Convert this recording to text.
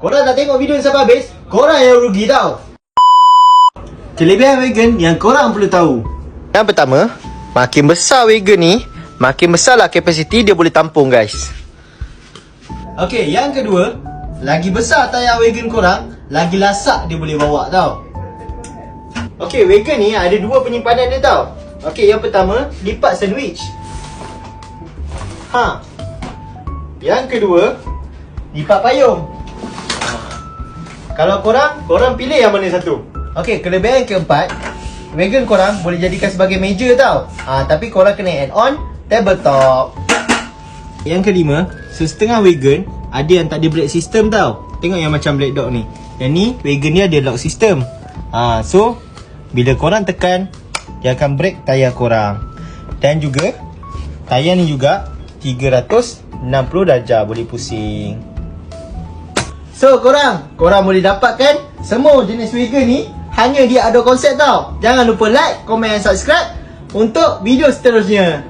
Korang tak tengok video sampai habis, korang yang rugi tau. Kelebihan Wagon yang korang perlu tahu. Yang pertama, makin besar Wagon ni, makin besarlah kapasiti dia boleh tampung guys. Okey, yang kedua, lagi besar tayar Wagon korang, lagi lasak dia boleh bawa tau. Okey, Wagon ni ada dua penyimpanan dia tau. Okey, yang pertama, lipat sandwich. Yang kedua, lipat payung. Kalau korang pilih yang mana satu. Okey, kelebihan keempat, Wagon korang boleh jadikan sebagai meja tau. Tapi korang kena add on tabletop. Yang kelima, setengah Wagon ada yang tak ada brake system tau. Tengok yang macam Black Dog ni. Yang ni, Wagon ni ada lock system. So, bila korang tekan, dia akan brake tayar korang. Dan juga, tayar ni juga 360 darjah boleh pusing. So korang boleh dapatkan semua jenis Wagon ni hanya di Ado Concept tau. Jangan lupa like, komen dan subscribe untuk video seterusnya.